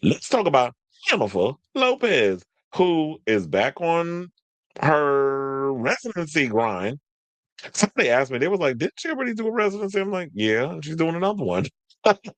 Let's talk about Jennifer Lopez, who is back on her residency grind. Somebody asked me, they was like, "Did she already do a residency?" I'm like, "Yeah, and she's doing another one."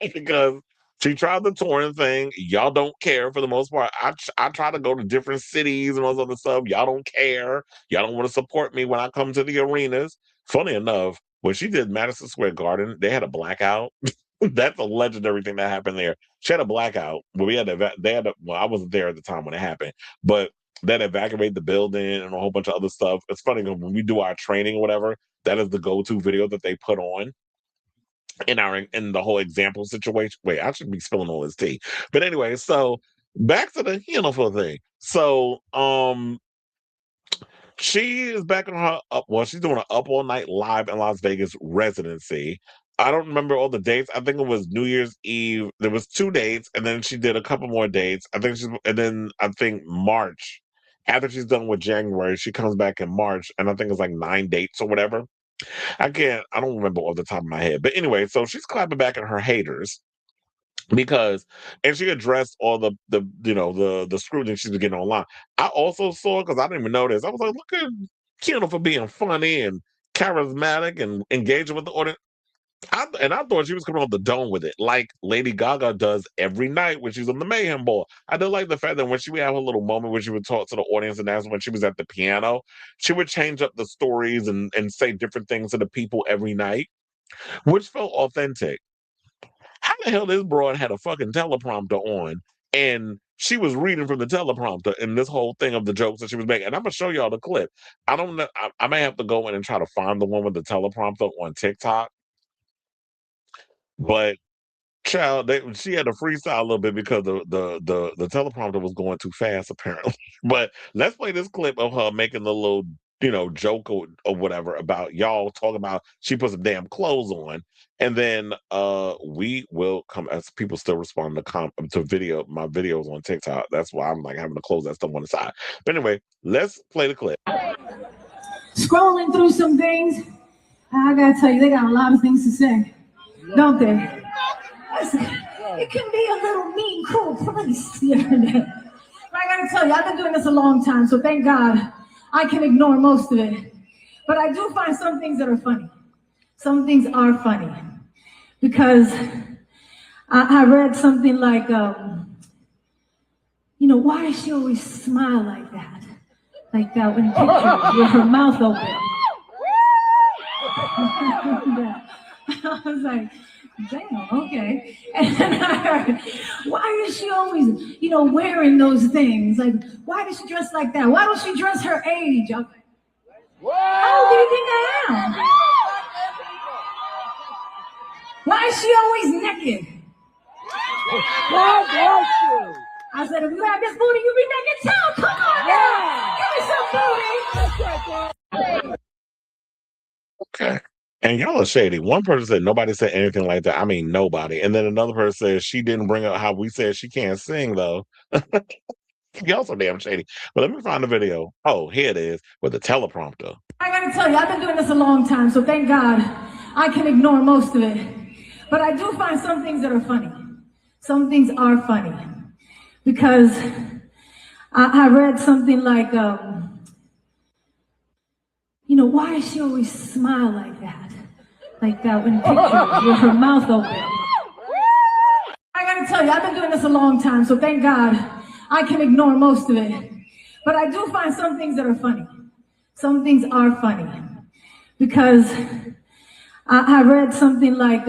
Because she tried the touring thing. Y'all don't care for the most part. I try to go to different cities and all this other stuff. Y'all don't care. Y'all don't want to support me when I come to the arenas. Funny enough, when she did Madison Square Garden, they had a blackout. That's a legendary thing that happened there. She had a blackout. Well, we had to, they had to, well, I wasn't there at the time when it happened, but that evacuate the building and a whole bunch of other stuff. It's funny 'cause when we do our training or whatever, that is the go-to video that they put on in the whole example situation. Wait, I should be spilling all this tea. But anyway, so back to the Yennefer thing. So she is back on her up. Well, she's doing an up all night live in Las Vegas residency. I don't remember all the dates. I think it was New Year's Eve. There was 2 dates, and then she did a couple more dates. And then I think March. After she's done with January, she comes back in March, and I think it's like 9 dates or whatever. I don't remember off the top of my head. But anyway, so she's clapping back at her haters because and she addressed all the scrutiny she's been getting online. I also saw because I didn't even know this. I was like, look at Kendall for being funny and charismatic and engaging with the audience. I thought she was coming off the dome with it, like Lady Gaga does every night when she's on the Mayhem Ball. I did like the fact that when she would have a little moment where she would talk to the audience, and that's when she was at the piano, she would change up the stories and say different things to the people every night, which felt authentic. How the hell this broad had a fucking teleprompter on and she was reading from the teleprompter in this whole thing of the jokes that she was making? And I'm gonna show y'all the clip. I don't know. I may have to go in and try to find the one with the teleprompter on TikTok, but child, she had to freestyle a little bit because the teleprompter was going too fast, apparently. But let's play this clip of her making the little, joke or whatever about y'all talking about she put some damn clothes on, and then we will come as people still respond to my videos on TikTok. That's why I'm like having to close that stuff on the side. But anyway, let's play the clip. Scrolling through some things, I gotta tell you, they got a lot of things to say, don't they? Listen, it can be a little mean, cruel place, the internet. But I gotta tell you, I've been doing this a long time, so thank God I can ignore most of it. But I do find some things that are funny. Some things are funny. Because I read something like, why does she always smile like that? Like that when pictures with her mouth open. I was like, damn, okay. And then I heard, why is she always, wearing those things? Like, why does she dress like that? Why don't she dress her age? I'm like, how old do you think I am? Why is she always naked? I said, if you have this booty, you be naked too. Come on, give me some booty. Okay. And y'all are shady. One person said nobody said anything like that. I mean, nobody. And then another person says she didn't bring up how we said she can't sing, though. Y'all so damn shady. But let me find the video. Oh, here it is with the teleprompter. I gotta tell you, I've been doing this a long time, so thank God I can ignore most of it. But I do find some things that are funny. Some things are funny. Because I read something like, why does she always smile like that? Like that when pictures with her mouth open. I gotta tell you, I've been doing this a long time, so thank God I can ignore most of it. But I do find some things that are funny. Some things are funny. Because I read something like,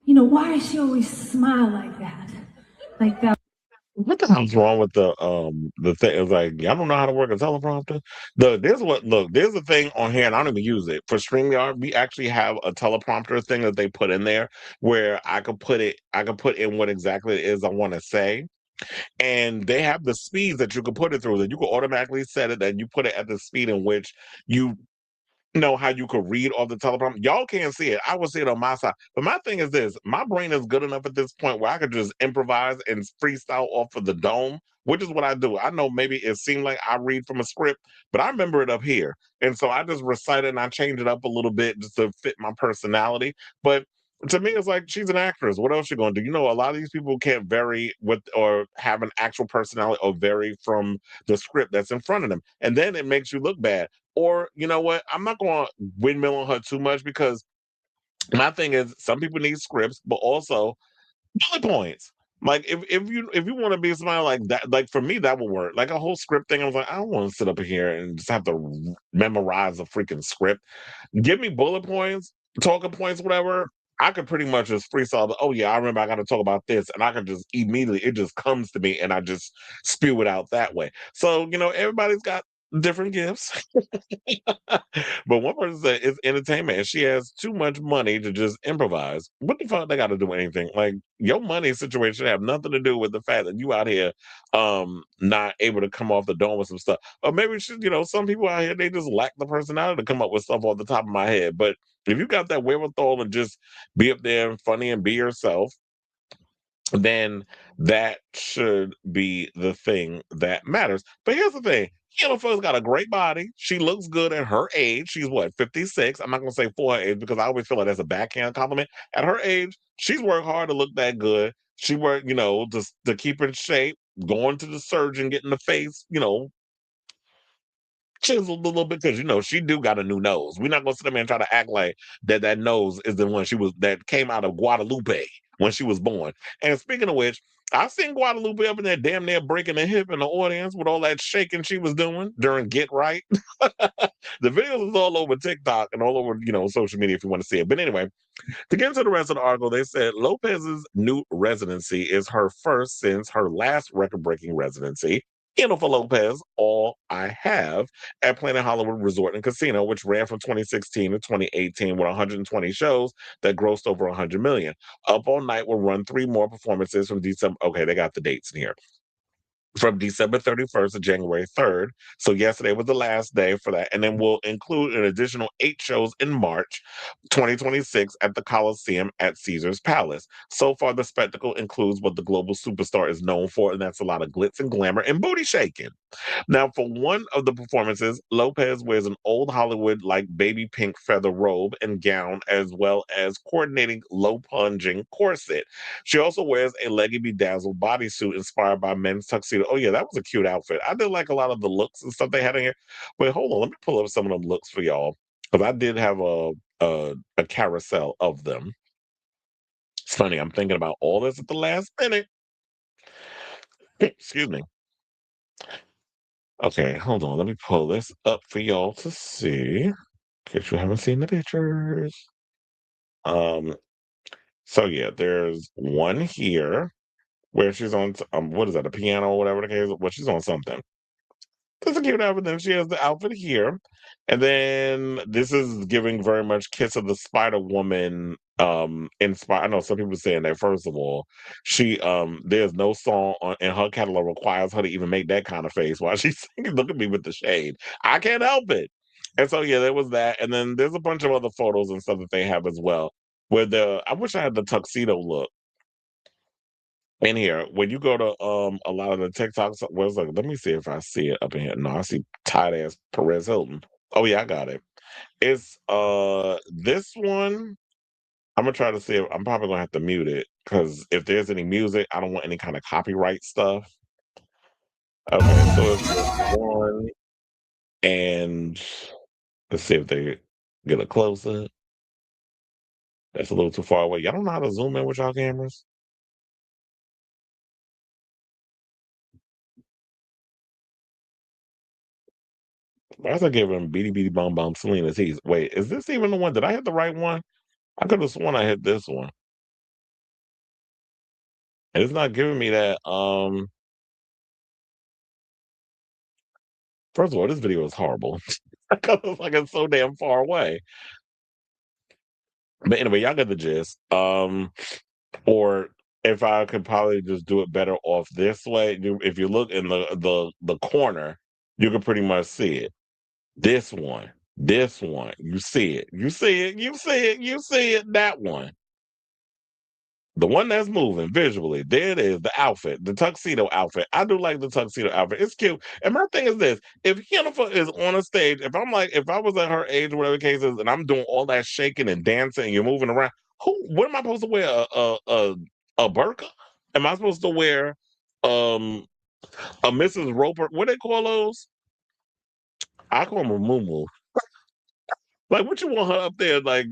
why does she always smile like that? Like that. What the hell's wrong with the thing? It's like I don't know how to work a teleprompter. There's a thing on here, and I don't even use it for StreamYard. We actually have a teleprompter thing that they put in there where I could put in what exactly it is I want to say, and they have the speeds that you can put it through. That you can automatically set it, and you put it at the speed in which you know how you could read off the teleprompter. Y'all can't see it. I will see it on my side. But my thing is this: my brain is good enough at this point where I could just improvise and freestyle off of the dome, which is what I do. I know maybe it seemed like I read from a script, but I remember it up here. And so I just recite it and I change it up a little bit just to fit my personality. But To me, it's like she's an actress. What else you gonna do? You know, a lot of these people can't vary with or have an actual personality or vary from the script that's in front of them, and then it makes you look bad. Or you know what? I'm not going to windmill on her too much because my thing is, some people need scripts, but also bullet points. Like if you want to be somebody like that, like for me that would work. Like a whole script thing, I was like, I don't want to sit up here and just have to memorize a freaking script. Give me bullet points, talking points, whatever. I could pretty much just freestyle. Oh yeah, I remember I got to talk about this, and I can just immediately it just comes to me, and I just spew it out that way. So everybody's got different gifts. But one person said it's entertainment, and she has too much money to just improvise. What the fuck they got to do anything? Like your money situation have nothing to do with the fact that you out here, not able to come off the dome with some stuff. Or maybe some people out here they just lack the personality to come up with stuff off the top of my head. But if you got that wherewithal and just be up there and funny and be yourself, then that should be the thing that matters. But here's the thing. Jennifer's got a great body. She looks good at her age. She's what, 56? I'm not gonna say for her age because I always feel like that's a backhand compliment. At her age, she's worked hard to look that good. She worked, to keep in shape, going to the surgeon, getting the face, chiseled a little bit because she do got a new nose. We're not gonna sit there and try to act like that nose is the one that came out of Guadalupe when she was born. And speaking of which, I seen Guadalupe up in there damn near breaking a hip in the audience with all that shaking she was doing during Get Right. The videos is all over TikTok and all over social media if you want to see it. But anyway, to get into the rest of the article, they said Lopez's new residency is her first since her last record-breaking residency. For Lopez, All I Have at Planet Hollywood Resort and Casino, which ran from 2016 to 2018 with 120 shows that grossed over 100 million. Up All Night will run 3 more performances from December. Okay, they got the dates in here from December 31st to January 3rd. So yesterday was the last day for that. And then we'll include an additional 8 shows in March 2026 at the Coliseum at Caesar's Palace. So far, the spectacle includes what the global superstar is known for, and that's a lot of glitz and glamour and booty shaking. Now, for one of the performances, Lopez wears an old Hollywood like baby pink feather robe and gown, as well as coordinating low plunging corset. She also wears a leggy bedazzled bodysuit inspired by men's tuxedo. Oh, yeah, that was a cute outfit. I did like a lot of the looks and stuff they had in here. Wait, hold on. Let me pull up some of them looks for y'all. Because I did have a carousel of them. It's funny, I'm thinking about all this at the last minute. Excuse me. Okay, hold on. Let me pull this up for y'all to see. In case you haven't seen the pictures. Um, so yeah, there's one here where she's on what is that, a piano or whatever the case? Well, she's on something. That's a cute outfit. Then she has the outfit here. And then this is giving very much Kiss of the Spider Woman inspired. I know some people saying that first of all, she there's no song in her catalog requires her to even make that kind of face while she's singing. Look at me with the shade. I can't help it. And so yeah, there was that. And then there's a bunch of other photos and stuff that they have as well. Where I wish I had the tuxedo look in here. When you go to a lot of the TikToks, was like, let me see if I see it up in here. No, I see tight ass Perez Hilton. Oh yeah, I got it. It's this one. I'm gonna try to see if I'm probably gonna have to mute it because if there's any music, I don't want any kind of copyright stuff. Okay, so it's this one, and let's see if they get a close up. That's a little too far away. Y'all don't know how to zoom in with y'all cameras. Why is I giving Beady Beady Bum Bum Selena's Heat? Wait, is this even the one? Did I hit the right one? I could have sworn I hit this one. And it's not giving me that. First of all, this video is horrible. Because it's like it's so damn far away. But anyway, y'all get the gist. Or if I could probably just do it better off this way. If you look in the corner, you can pretty much see it. This one, you see it, you see it, you see it, you see it. That one. The one that's moving visually, there it is, the outfit, the tuxedo outfit. I do like the tuxedo outfit. It's cute. And my thing is this: if Jennifer is on a stage, if I was at her age, whatever the case is, and I'm doing all that shaking and dancing and you're moving around, What am I supposed to wear? A burqa? Am I supposed to wear um a Mrs. Roper? What they call those? I call them a moo. Like, what you want her up there, like,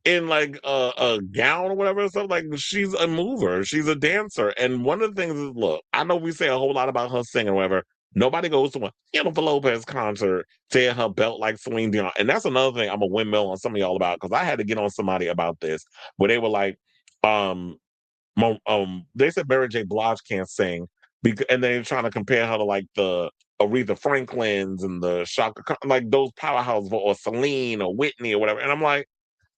in, like, a gown or whatever or something? Like, she's a mover, she's a dancer, and one of the things is, look, I know we say a whole lot about her singing or whatever. Nobody goes to a Jennifer Lopez concert to hear her belt like Celine Dion, and that's another thing I'm a windmill on some of y'all about, because I had to get on somebody about this, where they were like, um they said Mary J. Blige can't sing, and they're trying to compare her to like the Aretha Franklins and the Shaka like those powerhouse or Celine or Whitney or whatever. And I'm like,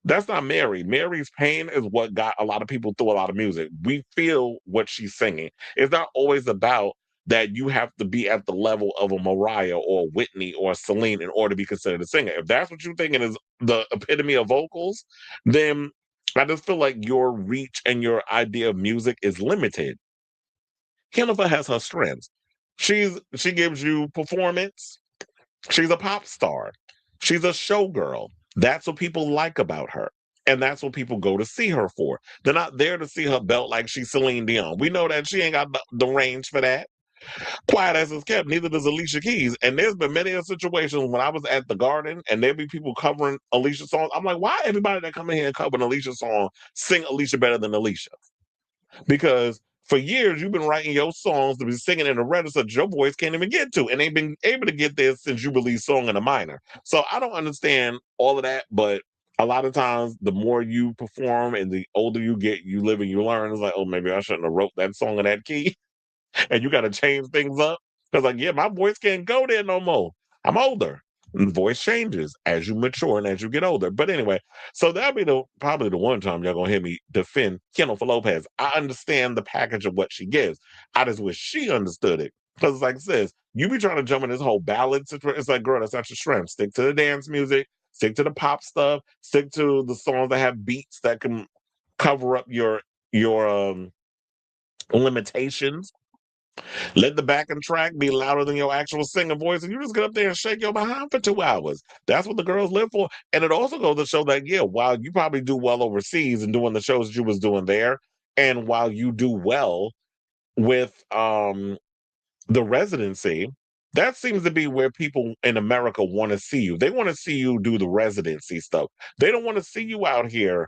that's not Mary. Mary's pain is what got a lot of people through a lot of music. We feel what she's singing. It's not always about that you have to be at the level of a Mariah or a Whitney or a Celine in order to be considered a singer. If that's what you're thinking is the epitome of vocals, then I just feel like your reach and your idea of music is limited. Jennifer has her strengths. She gives you performance. She's a pop star. She's a showgirl. That's what people like about her. And that's what people go to see her for. They're not there to see her belt like she's Celine Dion. We know that she ain't got the range for that. Quiet as it's kept, neither does Alicia Keys. And there's been many a situations when I was at the Garden and there'd be people covering Alicia songs. I'm like, why everybody that come in here and cover an Alicia song sing Alicia better than Alicia? Because for years you've been writing your songs to be singing in a register that your voice can't even get to, and ain't been able to get there since you released Song in a Minor. So I don't understand all of that, but a lot of times the more you perform and the older you get, you live and you learn. It's like, oh, maybe I shouldn't have wrote that song in that key. And you got to change things up. Because, like, yeah, my voice can't go there no more. I'm older. And the voice changes as you mature and as you get older. But anyway, so that'll be probably the one time y'all gonna hear me defend Jennifer Lopez. I understand the package of what she gives. I just wish she understood it. Because, like I says, you be trying to jump in this whole ballad situation. It's like, girl, that's not your strength. Stick to the dance music, stick to the pop stuff, stick to the songs that have beats that can cover up your limitations. Let the backing track be louder than your actual singing voice, and you just get up there and shake your behind for 2 hours. That's what the girls live for. And it also goes to show that, yeah, while you probably do well overseas and doing the shows that you was doing there, and while you do well with the residency, that seems to be where people in America want to see you. They want to see you do the residency stuff. They don't want to see you out here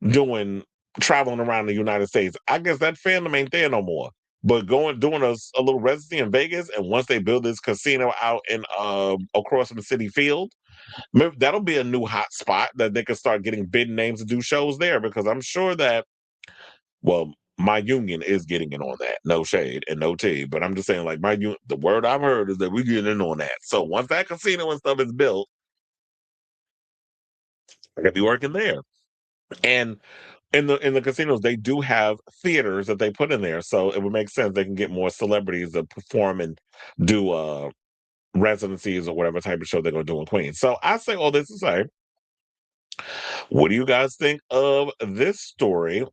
doing traveling around the United States. I guess that fandom ain't there no more. But doing a little residency in Vegas, and once they build this casino out in across from the city field, maybe that'll be a new hot spot that they can start getting big names to do shows there. Because I'm sure that, well, my union is getting in on that. No shade and no tea, but I'm just saying, like, the word I've heard is that we're getting in on that. So once that casino and stuff is built, I could be working there. And in the casinos, they do have theaters that they put in there, so it would make sense they can get more celebrities to perform and do residencies or whatever type of show they're going to do in Queens. So I say all this to say, what do you guys think of this story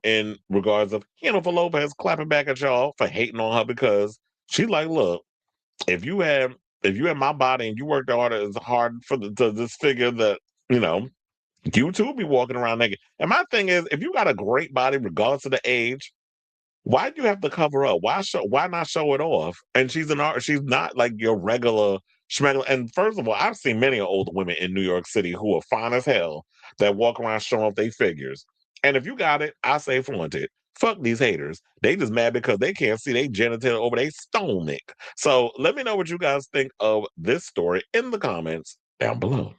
in regards of Jennifer Lopez clapping back at y'all for hating on her because she like, look, if you had if you had my body and you worked hard for to this figure that you know you too be walking around naked. And my thing is, if you got a great body, regardless of the age, why do you have to cover up? Why not show it off? And she's an art. She's not like your regular schmegler. And first of all, I've seen many older women in New York City who are fine as hell that walk around showing off their figures. And if you got it, I say flaunt it. Fuck these haters. They just mad because they can't see their genital over their stomach. So let me know what you guys think of this story in the comments down below.